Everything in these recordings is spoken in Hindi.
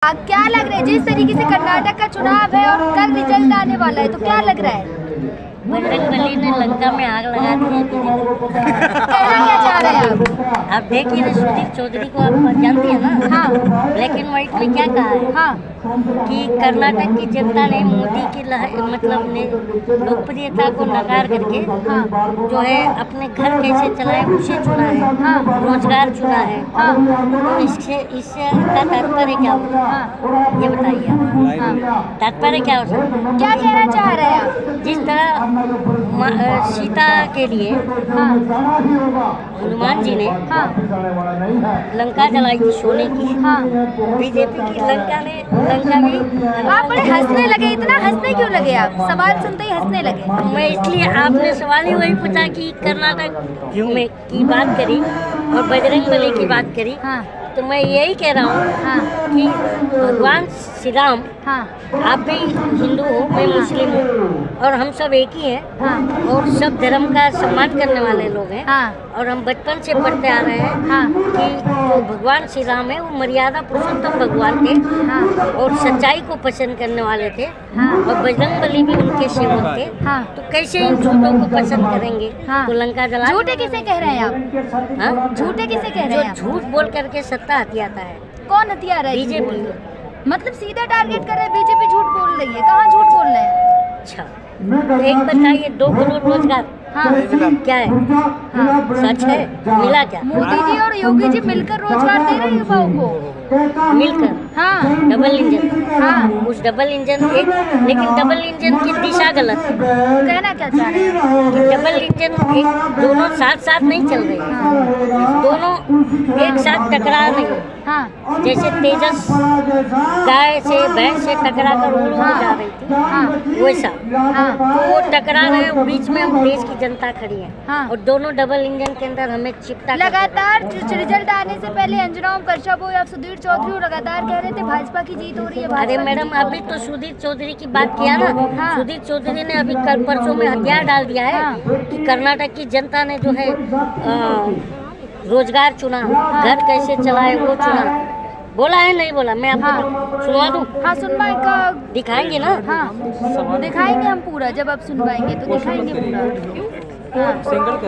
क्या लग रहा है जिस तरीके से कर्नाटक का चुनाव है और कल रिजल्ट आने वाला है तो क्या लग रहा है? बजरंगबली ने लंका में आग लगा दी है कहना क्या चाह रहे हैं आप देखिए ना, सुधीर चौधरी को आप जानती है ना। हाँ। ब्लैक एंड व्हाइट में क्या कहा है? हाँ। कि कर्नाटक की जनता ने मोदी की मतलब ने लोकप्रियता को नकार करके जो है अपने घर कैसे चलाए उसे चुना है। रोजगार चुना है। तो इससे का तात्पर्य क्या होगा? ये बताइए आप। तात्पर्य क्या हो सकता है? क्या कहना चाह रहे हैं आप? जिस तरह सीता के लिए हनुमान जी ने लंका जलाई थी सोने की। बीजेपी की लंका भी। आप बड़े हंसने लगे, इतना हंसने क्यों लगे आप? सवाल सुनते ही हंसने लगे। मैं इसलिए, आपने सवाल ही वही पूछा कि कर्नाटक में की बात करी और बजरंगबली की बात करी। तो मैं यही कह रहा हूँ कि भगवान श्री राम, आप भी हिंदू हो, मैं मुस्लिम हूँ और हम सब एक ही हैं और सब धर्म का सम्मान करने वाले लोग हैं। और हम बचपन से पढ़ते आ रहे हैं कि जो भगवान श्री राम है वो मर्यादा पुरुषोत्तम भगवान थे और सच्चाई को पसंद करने वाले थे और बजरंगबली भी उनके सेवक थे। तो कैसे इन झूठों को पसंद करेंगे? तो लंका जला। झूठे किसे कह रहे हैं आप? झूठे किसे कह रहे हैं? जो झूठ बोल करके सत्ता हथियाता है। कौन हथियार है? बीजेपी। मतलब सीधा टारगेट कर रहे हैं, बीजेपी झूठ बोल रही है। कहाँ झूठ बोल रहे हैं? अच्छा, तो एक बताइए, 2 करोड़ रोजगार क्या है? सच है? मिला क्या? मोदी जी और योगी जी मिलकर रोजगार दे रहे हैं युवाओं को। मिलकर डबल इंजन। उस डबल इंजन लेकिन डबल इंजन की दिशा गलत है। कहना क्या चाह रहे हैं? कि डबल इंजन दोनों साथ साथ नहीं चल रहे हैं, दोनों एक साथ टकरा नहीं है। जैसे तेजस गाय से भैंस से टकरा कर उड़ जा रही थी, वैसा वो टकरा रहे, बीच में हम देश की जनता खड़ी है और दोनों डबल इंजन के अंदर हमें चिपटा। लगातार रिजल्ट आने से पहले अंजना ओम कश्यप या सुधीर चौधरी लगातार कह रहे थे भाजपा की जीत हो रही है। अरे मैडम, अभी तो सुधीर चौधरी की बात किया ना। सुधीर चौधरी ने अभी कल परसों में हथियार डाल दिया है कि कर्नाटक की जनता ने जो है रोजगार चुना, घर कैसे चलाए वो चुना। बोला है नहीं बोला? मैं आपको सुनवा दूं? हाँ, सुनवाएंगे। दिखाएंगे ना? दिखाएंगे हम पूरा। जब आप सुनवाएंगे तो दिखाएंगे पूरा।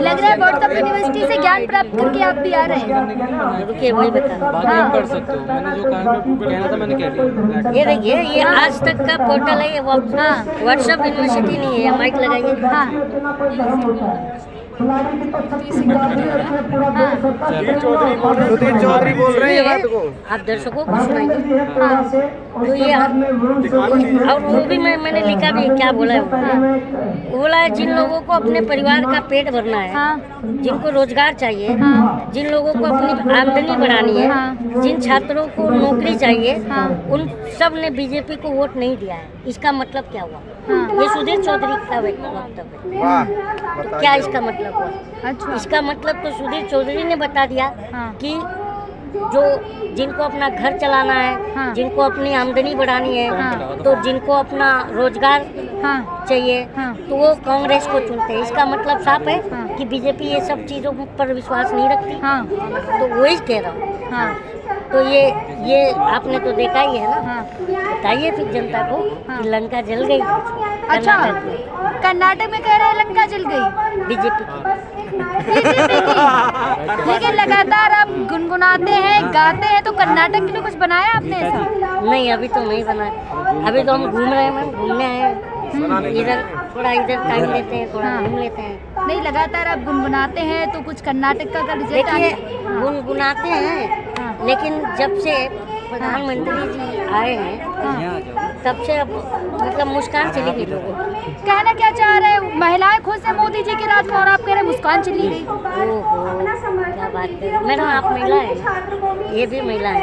लग रहा है व्हाट्सएप यूनिवर्सिटी से ज्ञान प्राप्त करके आप भी आ रहे हैं। रुकिए, वही बता। बात आप कर सकते हो। मैंने जो कहना था मैंने कह दिया। ये देखिए, ये आज तक का पोर्टल है, ये व्हाट्सएप यूनिवर्सिटी नहीं है। माइक लगाइए। सुधीर चौधरी बोल रहे हैं बात को। आप दर्शकों को सुनाइए। तो ये और वो भी मैंने लिखा भी, क्या बोला है वो? बोला है जिन लोगों को अपने परिवार का पेट भरना है, जिनको रोजगार चाहिए, जिन लोगों को अपनी आमदनी बढ़ानी है, जिन छात्रों को नौकरी चाहिए, उन सब ने बीजेपी को वोट नहीं दिया है। इसका मतलब क्या हुआ? ये सुधीर चौधरी का वक्तव्य है। तो क्या इसका मतलब हुआ? अच्छा, इसका मतलब तो सुधीर चौधरी ने बता दिया कि जो जिनको अपना घर चलाना है, जिनको अपनी आमदनी बढ़ानी है, तो जिनको अपना रोजगार चाहिए, तो वो कांग्रेस को चुनते हैं। इसका मतलब साफ है कि बीजेपी ये सब चीज़ों पर विश्वास नहीं रखती। तो वही कह रहा हूँ। तो ये आपने तो देखा ही है ना। बताइए फिर जनता को कि लंका जल गई। अच्छा, कर्नाटक में कह रहे हैं लंका जल गई बीजेपी की। लेकिन लगातार आप गुनगुनाते हैं, गाते हैं, तो कर्नाटक के लिए कुछ बनाया आपने ऐसा? नहीं, अभी तो नहीं बना। अभी तो हम घूम रहे हैं, मैम, घूमने आए हैं। इधर टाइम लेते हैं, थोड़ा घूम लेते हैं। नहीं, लगातार आप गुनगुनाते हैं, तो कुछ कर्नाटक का रिजल्ट आने। गुनगुनाते हैं, लेकिन जब से प्रधानमंत्री जी आए हैं तब से अब मतलब मुस्कान चली गई लोगों की। कहना क्या चाह रहे हैं? महिलाएं खुश हैं मोदी जी के राज में और आप कह रहे हैं मुस्कान चली गई। ओहो, क्या बात है मैडम, आप महिला हैं, ये भी महिला है।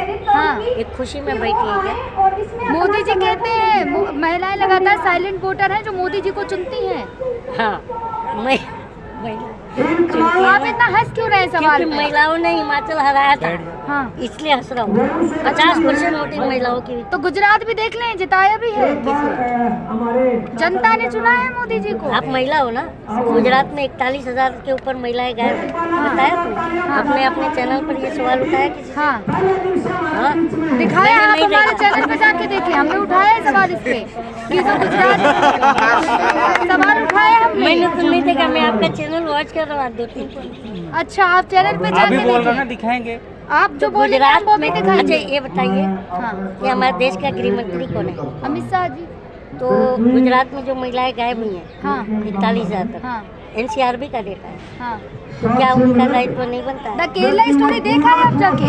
एक खुशी में बैठी है क्या? मोदी जी कहते हैं महिलाएं लगातार साइलेंट वोटर हैं जो मोदी जी को चुनती हैं। हाँ, आप इतना हंस क्यों रहे हैं सवाल क्योंकि पे? महिलाओं ने हिमाचल हराया था, हाँ इसलिए हंस रहा हूँ। 50% वोटिंग महिलाओं की। तो गुजरात भी देख लें, जिताया भी है, जनता ने चुना है मोदी जी को। आप महिला हो ना, गुजरात में 41,000 के ऊपर महिलाएं गायब हैं। बताया तुमने? आपने अपने चैनल पर ये सवाल उठाया किसी से? हाँ हाँ? दिखाया, मैंने आप नहीं हमारे देखा। चैनल पे जाके देखे, हमने उठाया है सवाल इस पे कि जो गुजरात सवाल उठाया हमने। मैंने तो नहीं देखा, मैं आपका चैनल वॉच कर रहा हूँ 2-3। अच्छा, आप चैनल पे जाके देखें, दिखाएंगे। आप जो बोले गुजरात वो में भी अच्छा दिखाएंगे। ये बताइए हाँ, कि हमारे देश का गृह मंत्री कौन है? अमित शाह जी। तो गुजरात में जो महिलाएं गायब हुई हैं हाँ 41,000 तक, हाँ NCRB का डेटा है, हाँ। तो क्या उनका दायित्व नहीं बनता है? द केरला स्टोरी देखा है आप जाके?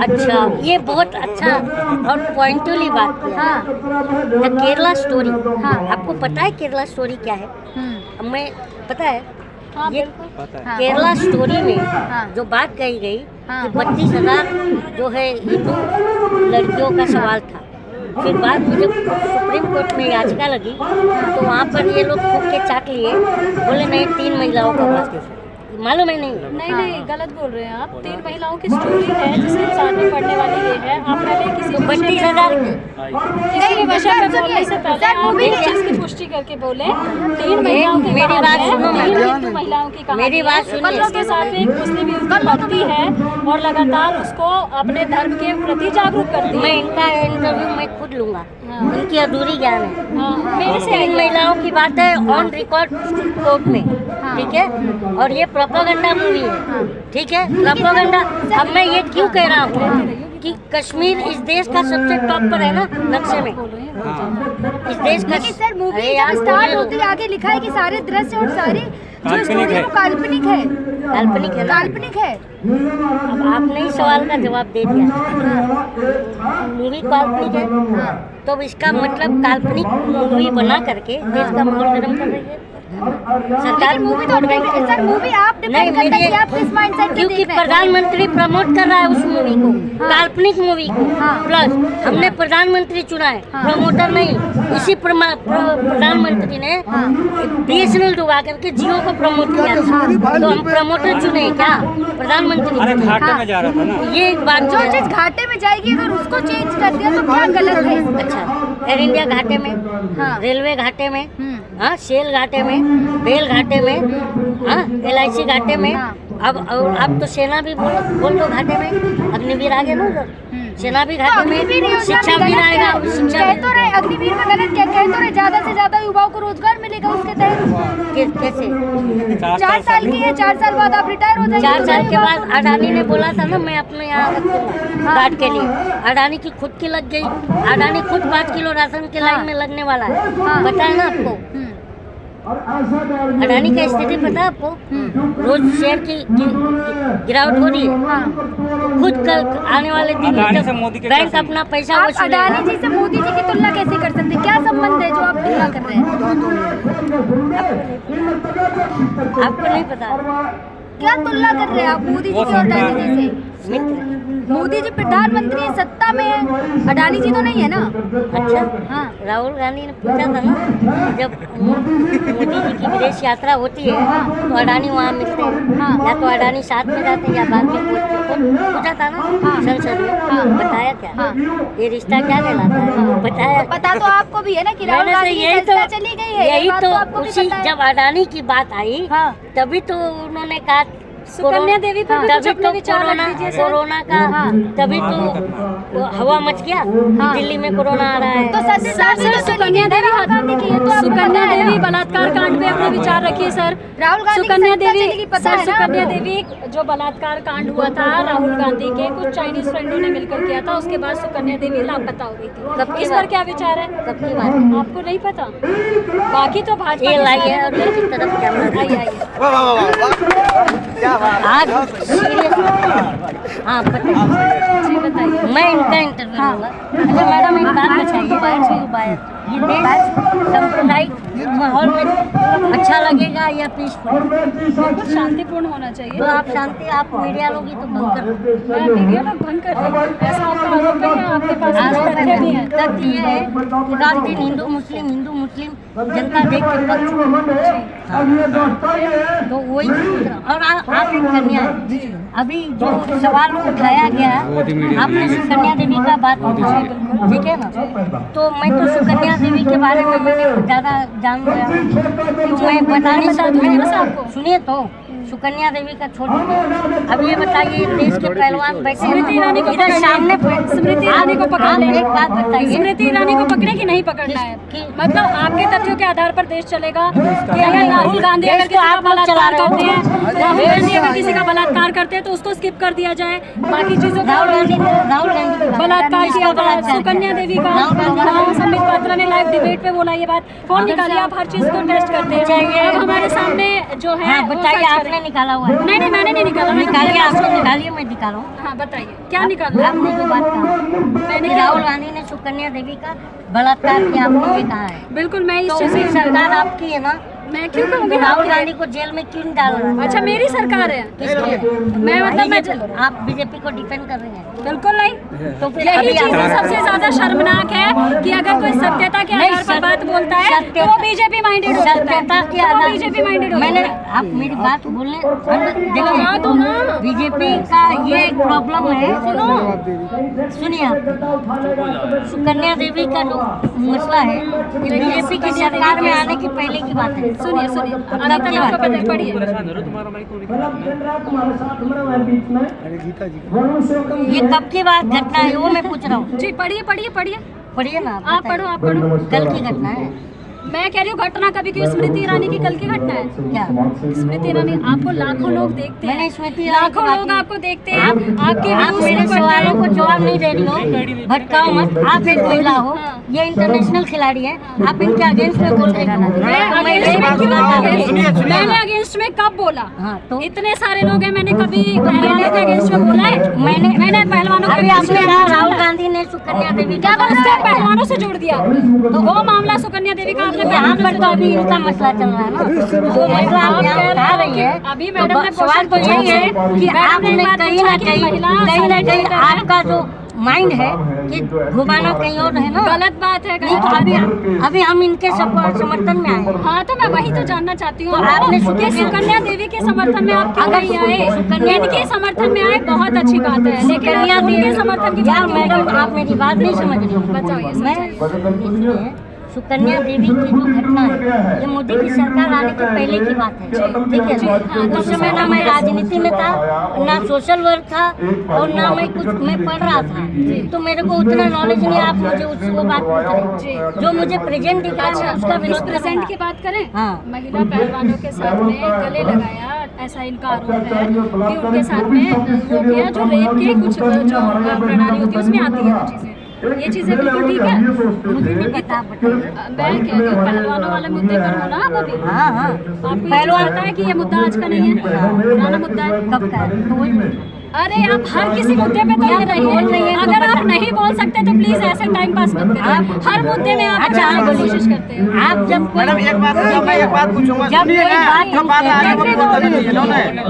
अच्छा, ये बहुत अच्छा और पॉइंटली बात किया। हाँ द केरला स्टोरी, हाँ। आपको पता है केरला स्टोरी क्या है? हमें पता है। हाँ ये पता है। हाँ। केरला स्टोरी में हाँ। जो बात कही गई हाँ। कि 32,000 जो है हिंदू लड़कियों का सवाल था। फिर बाद में जब सुप्रीम कोर्ट में याचिका लगी तो वहाँ पर ये लोग फूक के चाट लिए, बोले नहीं 3 महिलाओं का बात। मालूम है नहीं? नहीं गलत बोल रहे हैं आप। 3 महिलाओं की स्टोरी है जिसके साथ में पढ़ने वाली ये है। आप पहले किसी तो 32,000 किसी विषय पे बोलने से पहले आप एक चीज की पुष्टि करके बोले। 3 महिलाओं की मेरी बात कहानी सुनो, है, 3 मैडम। हिंदू महिलाओं की कहानी मेरी बात है। सुनिए। उसके साथ में एक मुस्लिम युवती पढ़ती है और लगातार उसको अपने धर्म के प्रति जागरूक करती मैं है। इनका इंटरव्यू मैं खुद लूंगा, इनकी अधूरी ज्ञान है। हाँ, मेरे से 3 महिलाओं की बात है ऑन रिकॉर्ड कोर्ट में, ठीक है? और ये प्रोपेगेंडा मूवी है, ठीक है? प्रोपेगेंडा। अब मैं ये क्यों कह रहा हूँ कि कश्मीर इस देश का सबसे टॉप पर है ना नक्शे में, इस देश का। लेकिन सर मूवी अरे यार, जब स्टार्ट बोलिए। होती है आगे लिखा है कि सारे दृश्य और सारी जो स्टोरी है वो काल्पनिक है। काल्पनिक है ना? काल्पनिक है। अब आपने ही सवाल का जवाब दे दिया। मूवी काल्पनिक है तो इसका मतलब काल्पनिक मूवी बना करके देश का माहौल गर्म कर रही है सरकार। लेकिन मूवी तो सर मूवी आप नहीं, डिपेंड करता है मेरी- कि आप किस माइंडसेट से क्योंकि देख रहे हैं। प्रधानमंत्री प्रमोट कर रहा है उस मूवी को, काल्पनिक मूवी को। हाँ। प्लस हमने प्रधानमंत्री चुना है, प्रमोटर नहीं। इसी प्रधानमंत्री ने BSNL डुबा करके जियो को प्रमोट किया था, तो हम प्रमोटर चुने क्या? प्रधानमंत्री चुने। घाटे में जा रहा था ना। ये एक बात जो है। चीज घाटे में जाएगी अगर उसको चेंज कर दिया तो क्या गलत है इसमें? अच्छा, एयर इंडिया घाटे में, हाँ। रेलवे घाटे में, हाँ, सेल घाटे में, बेल घाटे में, हाँ, LIC घाटे में। हाँ। अब तो सेना भी बोल दो घाटे में, अग्निवीर आ गया ना उधर, सेना भी तो घाटे में, अग्निवीर योजना शिक्षा में भी गलत आएगा, क्या? शिक्षा कह तो रहे अग्निवीर में गलत क्या? कह तो रहे ज्यादा से ज्यादा युवाओं को रोजगार मिलेगा उसके तहत। कैसे? 4 साल की है, 4 साल बाद आप रिटायर हो जाएंगे। 4 साल के बाद अडानी ने बोला था ना मैं अपने यहाँ रख दूंगा घाट के लिए। अडानी की खुद की लग गई, अडानी खुद 5 किलो राशन के लाइन में लगने वाला है, पता है ना आपको? अडानी का स्थिति पता है आपको? रोज शेयर की गिरावट हो रही है। खुद आने वाले दिन अडानी जब से मोदी के बैंक क्या अपना पैसा आप वसूलेगा। अडानी जी से मोदी जी की तुलना कैसे कर सकते हैं? क्या संबंध है जो आप तुलना कर रहे हैं? आपको नहीं पता? क्या तुलना कर रहे हैं आप मोदी जी की और अडानी जी से? मित्र। मोदी जी प्रधानमंत्री है, सत्ता में है, अडानी जी तो नहीं है ना। अच्छा, हाँ। राहुल गांधी ने पूछा था ना जब मोदी जी की विदेश यात्रा होती है तो अडानी वहाँ मिलते हैं, या तो अडानी साथ में जाते हैं या बाद में पूछा था ना संसद में, बताया क्या? ये रिश्ता क्या कहलाता है? बताया। पता तो आपको भी है ना कि राहुल मैंने तो गांधी की यही संस्था चली गई है, ये यही बात तो आपको भी उसी पता है। जब अडानी की बात आई हाँ। तभी तो उन्होंने कहा सुकन्या देवी पर भी कुछ तभी अपने तो विचार रख दीजिए सर। कोरोना का तभी तो हवा मच गया कि दिल्ली में कोरोना आ रहा है। तो सर सुकन्या देवी राहुल गांधी की है तो आपको सुकन्या पता है ना। देवी बलात्कार कांड पे अपने विचार रखिए सर। राहुल गांधी की सुकन्या संस्था देवी चलेगी, पता सर, है ना सुकन्या आपको? देवी जो बलात्कार कांड हुआ था राहुल गांधी के कुछ चाइनीज फ्रेंडों ने मिलकर किया था, उसके बाद सुकन्या देवी लापता हो गई कब थी। की इस बात? पर क्या विचार है? कब की बात है? आपको नहीं पता? बाकी तो भाजपा ये के लाइए सारे- और मेरी तरफ कैमरा आइए आज सीरियस। हाँ बताइए, जी बताइए। मैं इनका इंटरव्यू लूँगा। अच्छा मैडम एक बात बताइए, ये देश सांप्रदायिक माहौल में अच्छा लगेगा या पीसफुल? बिल्कुल शांतिपूर्ण होना चाहिए। तो आप शांति, आप मीडिया लोग ही तो भंग कर रहे हैं। मैं मीडिया लोग भंग कर रहे हैं, ऐसा आपका आरोप है या आपके पास आरोप तथ्य भी है? तथ्य ये है कि रात दिन हिंदू मुस्लिम जनता देख के पक्ष तो वही। और आप एक कन्या है, अभी जो सवाल उठाया गया आपने सुकन्या देवी का बात उठाया, ठीक है ना? तो मैं तो सुकन्या देवी के बारे में मैंने ज़्यादा जान लिया, तो मैं बता नहीं सकती। सुनिए तो, सुकन्या देवी का छोड़िए, अब ये बताइए देश के पहलवान बैठे स्मृति ईरानी को इधर सामने स्मृति ईरानी को पकड़ ले। एक बात बताइए, स्मृति ईरानी को पकड़े कि नहीं पकड़ना है? मतलब आपके तथ्यों के आधार पर देश चलेगा कि अगर राहुल गांधी अगर किसी का बलात्कार करते हैं, राहुल गांधी अगर किसी का बलात्कार करते हैं तो उसको स्किप कर दिया जाए, बाकी चीजों का राहुल गांधी बलात्कार किया था, सुकन्या देवी का संबित पात्रा ने लाइव डिबेट पे बोला ये बात। फोन निकालिए, आप हर चीज को टेस्ट करते हैं। अब हमारे सामने जो है बताइए, आपने निकाला हुआ है? नहीं मैंने नहीं निकाला। निकालिए, आपने निकालिए, मैं दिखा रहा हूँ। हाँ बताइए क्या निकाला? आपने जो बात कहा, मैंने राहुल गांधी ने सुकन्या देवी का बलात्कार किया, आपने ये कहा है। बिल्कुल मैं इस तो चीज ये सरकार आपकी है ना? मैं क्यों कहूँगी? राहुल गांधी को जेल में क्यों डाल रहा है? अच्छा मेरी सरकार है, किसकी? मैं मतलब मैं आप बीजेपी को डिफेंड कर रहे हैं? बिल्कुल नहीं। तो फिर यही अभी चीज आप- सबसे ज्यादा शर्मनाक है कि अगर कोई सत्यता के आधार पर बात बोलता है तो वो बीजेपी माइंडेड हो जाता है। सत्यता के आधार बीजेपी माइंडेड हो मैंने जाता है। आप मेरी बात बोलने हाँ, तो देखिए, हाँ। बीजेपी का ये एक प्रॉब्लम है। सुनिए आप, सुकन्या देवी का जो मसला है ये बीजेपी की सरकार में आने की पहले की बात है। सुनिए कब अभी की तक आपको बात? पता पढ़िए। तुम्हारा माइक तो निकला। ये कब की बात घटना है वो मैं पूछ रहा हूँ। जी पढ़िए पढ़िए ना, आप पढ़ो आप पढ़ो। कल की घटना है मैं कह रही हूँ घटना कभी की स्मृति ईरानी की कल की घटना है। क्या? स्मृति ईरानी आपको लाखों लोग देखते मैंने हैं, स्मृति ईरानी की लाखों बात लोग की। आपको देखते हैं, आपके आप views मेरे को पढ़ते सवालों हैं। को जवाब नहीं दे रही हो, भटकाओ मत। आप एक महिला हो, ये इंटरनेशनल खिलाड़ी है, आप इनके अगेंस्ट में बोल रहे मैंने अगेंस्ट में कब बोला? हाँ, तो इतने सारे लोग हैं, मैंने कभी पहलवानों के अगेंस्ट में बोला है? मैंने पहलवानों के अभी against आपने में कहा बोला। राहुल गांधी ने सुकन्या देवी क्या का उसके पहलवानों से जोड़ दिया? तो वो मामला सुकन्या देवी का आपने यहाँ पहलवानों पर से तो जोड़ अभी दिया। इनका मसला चल रहा है ना, तो मसला आप यहाँ उठा रही है। अभी मैडम ने सवाल तो यही है कि आपने कहीं ना कहीं आपका जो माइंड है कि घुमाना कहीं और है ना, गलत बात है। नहीं तो अभी हम इनके समर्थन में आए। हाँ तो मैं वही तो जानना चाहती हूँ। तो आपने कि सुकन्या देवी के समर्थन में आप क्यों नहीं आए? इनके समर्थन में आए बहुत अच्छी बात है, लेकिन सुकन्या आप उनके देवी समर्थन की यार बात क्यों मैडम नहीं आप मेरी बात नहीं समझ रही हो। बताओ ये मैं सुकन्या देवी की जो घटना है ये मोदी की सरकार आने के पहले की बात है, ठीक है ना? उस समय ना मैं राजनीति में था, ना सोशल वर्क था, और ना मैं पढ़ रहा था, तो मेरे को उतना नॉलेज नहीं। आप मुझे उससे वो बात करें जो मुझे प्रेजेंट दिखा है उसका विरोध प्रेजेंट की बात करें। हाँ। महिला पहलवानों के साथ में गले लगाया, ऐसा इनका आरोप है कि उनके साथ में वो किया जो रेप के कुछ जो प्रणाली होती है उसमें आती है वो चीजें। ये चीजें बिल्कुल ठीक है। मुझे नहीं पता, बताइए। मैं कह रही हूँ पहलवानों वाले मुद्दे पर हो ना आप अभी। हाँ हाँ, आपको ये चीज़ पता है कि ये मुद्दा आज का नहीं है, पुराना मुद्दा है। कब का है? तो वही अरे आप हर किसी मुद्दे पे तो बोल रही हैं। अगर आप नहीं बोल सकते तो प्लीज ऐसे टाइम पास मत करिए। हर मुद्दे में आप अच्छा, बताने की कोशिश करते हैं। आप जब कोई मैडम एक बात पूछूंगा, जब सुनिए कोई ना, बात जो बात आ रही है वो बताना चाहिए ना।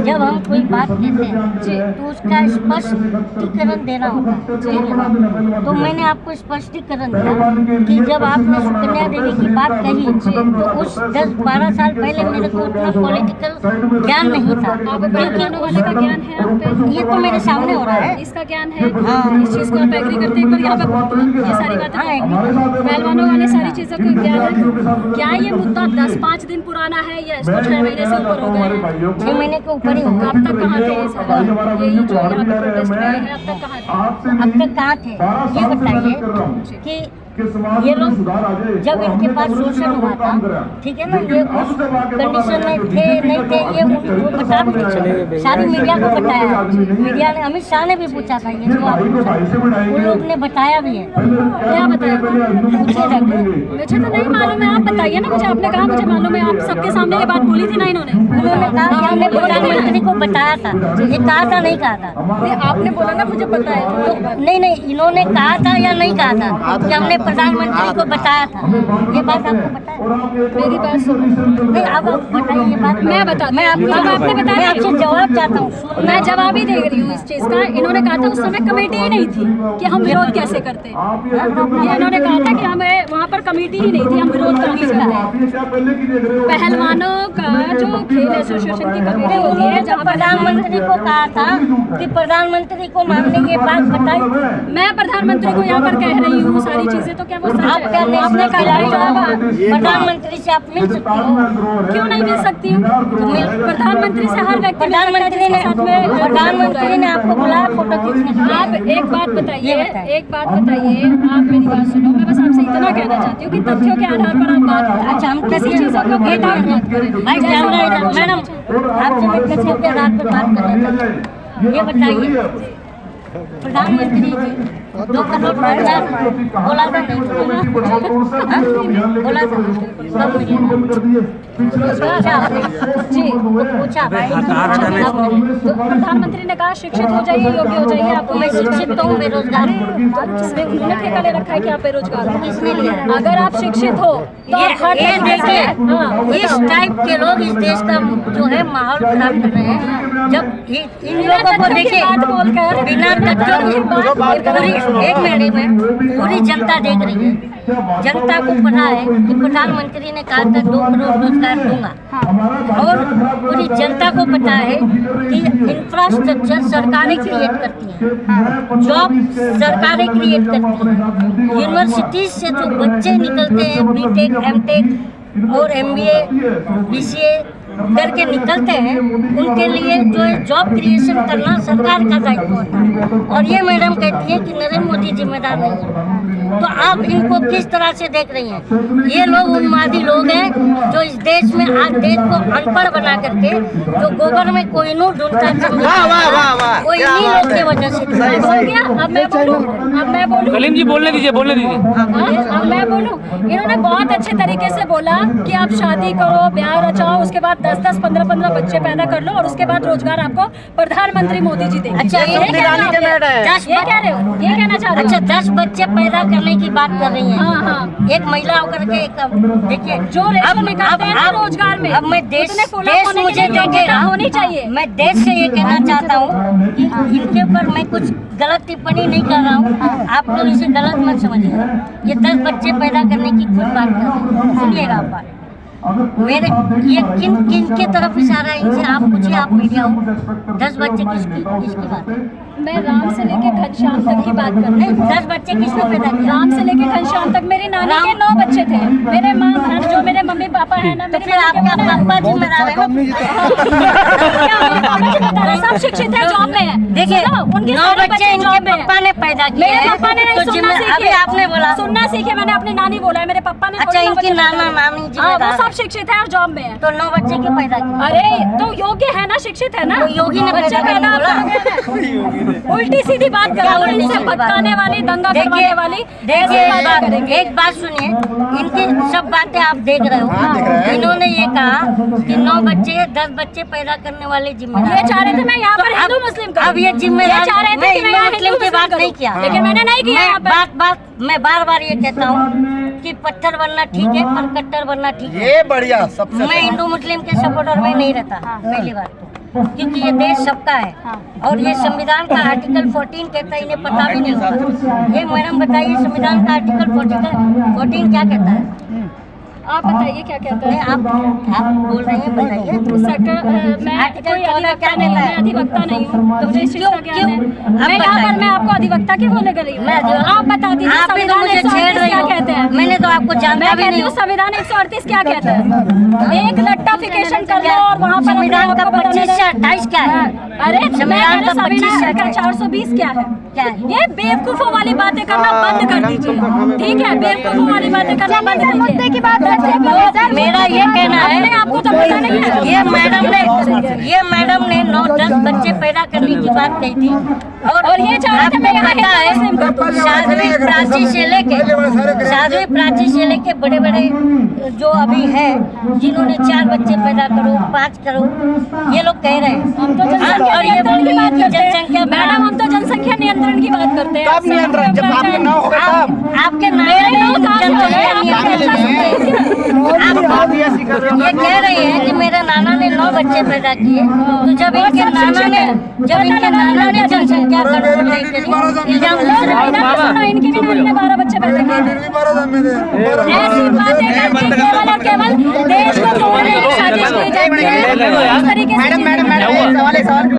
जब हम कोई बात कहते हैं तो उसका स्पष्टीकरण देना होता है, ठीक है ना? तो मैंने आपको स्पष्टीकरण दिया कि जब आपने सुकन्या देवी की बात कही तो उस 10-12 साल पहले मेरे को उतना पॉलिटिकल ज्ञान नहीं था, पहलवानों वाले का ज्ञान है आप पे? ये तो मेरे सामने हो रहा है। इसका ज्ञान है? हाँ। इस चीज को आप एग्री करते हैं? एक बार यहाँ पे बोलते हैं ये सारी बातें। पहलवानों वाले सारी चीजों को ज्ञान है। क्या ये मुद्दा 10-5 दिन पुराना है या इसको 6 महीने से ऊपर हो गए हैं? 6 महीने के ऊपर ही होगा। अब तक कहाँ थे ये सारा? यही जो यहाँ पे प्रोटेस्ट में आए हैं अब तक कहाँ थे? अब तक कहाँ थे ये बताइए कि ये लोग जब इनके पास शोषण हुआ था, ठीक है ना, ये उस कंडीशन में थे नहीं थे, ये वो बता भी नहीं सकते, सारी मीडिया को बता बताया, मीडिया ने, अमित शाह ने भी पूछा था ये जो आप वो लोग ने बताया भी है। क्या बताया? मुझे तो नहीं मालूम है, आप बताइए ना मुझे। आपने कहा मुझे मालूम है, आप सबके सामने ये बात बोली थी ना इन्होंने? उन्होंने कहा कि हमने प्रधानमंत्री को बताया था, ये कहा था नहीं कहा था? नहीं, आपने बोला ना मुझे पता है। तो नहीं, इन्होंने कहा था या नहीं कहा था कि हमने प्रधानमंत्री को बताया था? ये बात आपको पता है? मेरी बात सुनो। नहीं, अब आप बताइए ये बात। मैं बता, मैं आपको आपने बताया, मैं आपसे जवाब चाहता हूँ। मैं जवाब ही दे रही हूँ इस चीज का। इन्होंने कहा था उस समय कमेटी ही नहीं थी कि हम विरोध कैसे करते। ये इन्होंने कहा था कि हमें वहाँ पर कमेटी ही नहीं थी, हम विरोध कैसे करते। पहलवानों का जो खेल एसोसिएशन की कमेटी होती है, जहाँ प्रधानमंत्री को कहा था कि प्रधानमंत्री को मामले ये बात बताई। मैं प्रधानमंत्री को यहाँ पर कह रही हूँ सारी चीजें, तो क्या वो सच आप है? क्या आपने कहा जवाब प्रधानमंत्री से आप मिल सकते हो? क्यों नहीं मिल सकती हूँ? प्रधानमंत्री से हर व्यक्ति प्रधानमंत्री ने आपको बुलाया फोटो खींचने? आप एक बात बताइए, आप मेरी बात सुनो। मैं बस आपसे इतना कहना चाहती हूँ कि तथ्यों के आधार पर आप बात, अच्छा, हम किसी चीज़ों को बेदाग मत करें। भाई मैडम, आपसे मैं तथ्यों के आधार पर बात कर रहा था। ये बताइए, प्रधानमंत्री जी 2 करोड़ रोजगार बोला था नहीं? बोला था सब जी, पूछा भाई। तो प्रधानमंत्री ने कहा शिक्षित हो जाइए, योग्य हो जाइए। आपको मैं शिक्षित तो हूँ, बेरोजगार हूँ। उन्होंने ठेका ले रखा है कि आप बेरोजगार हो। किसने लिया? अगर आप शिक्षित हो तो आप हर ये देखिए, हाँ, इस टाइप के लोग इस देश का जो है माहौल खराब कर रहे हैं। जब इन लोगों को देखिए, बिना तथ्यों के एक मिनट में पूरी जनता देख रही है। जनता को पता है कि प्रधानमंत्री ने कहा था 2 करोड़ रोजगार दूंगा, और पूरी जनता को पता है कि इंफ्रास्ट्रक्चर सरकारें क्रिएट करती हैं, जॉब सरकारें क्रिएट करती हैं। यूनिवर्सिटीज से जो बच्चे निकलते हैं, बीटेक, एमटेक और एमबीए, बीसीए करके निकलते हैं, उनके लिए जो है जॉब क्रिएशन करना सरकार का दायित्व होता है। और ये मैडम कहती है कि नरेंद्र मोदी जिम्मेदार नहीं है। तो आप इनको किस तरह से देख रही हैं? ये लोग उन्मादी लोग हैं जो इस देश में आज देश को अनपढ़ बना करके, जो गोबर में कोहिनूर ढूंढता है, वो इन्हीं लोग की वजह से हो गया। अब मैं बोलूं कलीम जी बोलने दीजिए। अब मैं बोलूं। इन्होंने बहुत अच्छे तरीके से बोला कि आप शादी करो, ब्याह रचाओ, उसके बाद 10-10, 15-15 बच्चे पैदा कर लो, और उसके बाद रोजगार आपको प्रधानमंत्री मोदी जी देंगे। अच्छा, ये कह रहे हो, ये कहना चाह रहे हो? अच्छा, 10 बच्चे पैदा करने की बात कर रही हैं। हाँ। एक महिला होकर के देखिए, जो रेशो निकालते हैं ना रोजगार में, अब मैं देश मुझे योग्यता देखेगा, होनी चाहिए। मैं देश से ये कहना चाहता हूँ कि इनके ऊपर मैं कुछ गलत टिप्पणी नहीं कर रहा हूँ। आप लोग इसे गलत मत समझिए। ये 10 बच्चे पैदा करने की खुद बात कर रहे हैं। सुनिएगा आप बात मेरे, ये किन के तरफ इशारा है? इनसे आप पूछिए, आप मीडिया हो। 10 बच्चे किसकी बात है? मैं राम से लेके घनश्याम तक की बात कर रही हूँ। 10 बच्चे किसने पैदा किया? राम से लेके घनश्याम तक मेरी नानी के 9 बच्चे थे। मेरे माँ, जो मेरे मम्मी पापा है ना, तो फिर आपका पापा जिम्मेदार है। सब शिक्षित है, जॉब में है। देखिए, 9 बच्चे इनके पापा ने पैदा किए। मेरे पापा ने नहीं सुनना सीखे। अभी आपने बोला सुनना सीखे, मैंने अपनी नानी बोला है, मेरे पापा ने। अच्छा, इनकी नाना नानी जिम्मेदार, सब शिक्षित है और जॉब में है। तो 9 बच्चे क्यों पैदा किए? अरे तो योग्य है ना, शिक्षित है ना। तो योगी ने बच्चे पैदा पैदा बोला। उल्टी सीधी बात कर रहा, इनसे भटकाने वाली, दंगा करवाने वाली। देखिए, एक बात सुनिए, इनकी सब बातें आप देख रहे हो। इन्होंने ये कहा कि 9 बच्चे 10 बच्चे पैदा करने वाले जिम्मेदार। ये चाह रहे थे मैं यहाँ पर हिंदू मुस्लिम अब ये जिम्मेदार चाह रहे थे कि मैं मुस्लिम की बात नहीं किया, लेकिन मैंने नहीं किया। मैं बार ये कहता हूँ कि पत्थर बनना ठीक है, पर कट्टर बनना ठीक है। ये बढ़िया सबसे। मैं हिंदू मुस्लिम के सपोर्टर में नहीं रहता, पहली बात तो, क्योंकि ये देश सबका है। और ये संविधान का आर्टिकल 14 कहता है, इन्हें पता भी नहीं होगा। ये मैडम बताइए, संविधान का आर्टिकल 14 क्या कहता है? आप बताइए क्या कहता है? आप बोल रहे हैं, बताइए। मैं कोई अधिवक्ता नहीं हूँ, मैं अधिवक्ता नहीं हूँ, तो मुझे इस चीज़ का ज्ञान है। मैं आपको अधिवक्ता क्यों बोले कर रही हूँ? आप बता दीजिए, आप भी तो मुझे छेड़ रही हो। क्या कहते हैं? मैंने तो आपको जानता मैं भी कहती नहीं हूँ संविधान 138 क्या कहता है? एक लट्टाफिकेशन कर लो और वहाँ पर संविधान का 25 से 28 क्या है? अरे संविधान का 25 से 28 420 क्या है? क्या है? ये बेवकूफों वाली बातें करना बंद कर दीजिए, ठीक है? बेवकूफों वाली बातें करना बंद सर, मुद्दे की कीजिए। बात करते हैं। मेरा ये कहना अपने है, आपको तो पता नहीं है। ये मैडम ने 9-10 बच्चे पैदा करने की बात कही थी और ये चाह रहे थे मैं यहाँ पता है हिंदू मुस्लिम कर दूं। साध्वी प्राची से लेके बड़े बड़े जो अभी है जिन्होंने 4 बच्चे पैदा करो 5 करो ये लोग कह रहे हैं। हम तो जनसंख्या और ये नियंत्रण की बात करते हैं जनसंख्या मैडम, हम तो जनसंख्या नियंत्रण की बात करते हैं। कब नियंत्रण? जब आपके ना होगा तब। आपके आप ये ऐसी कर रहे हो। ये कह रही है कि मेरे नाना ने 9 बच्चे पैदा किए, तो जब इनके नाना ने जनसंख्या गणना नहीं करी, इल्जाम इनकी भी नानी ने 12 बच्चे पैदा किए। ऐसी बातें करके केवल और केवल देश को तोड़ने की साजिश की जाती है। इस तरीके से मैडम एक सवाल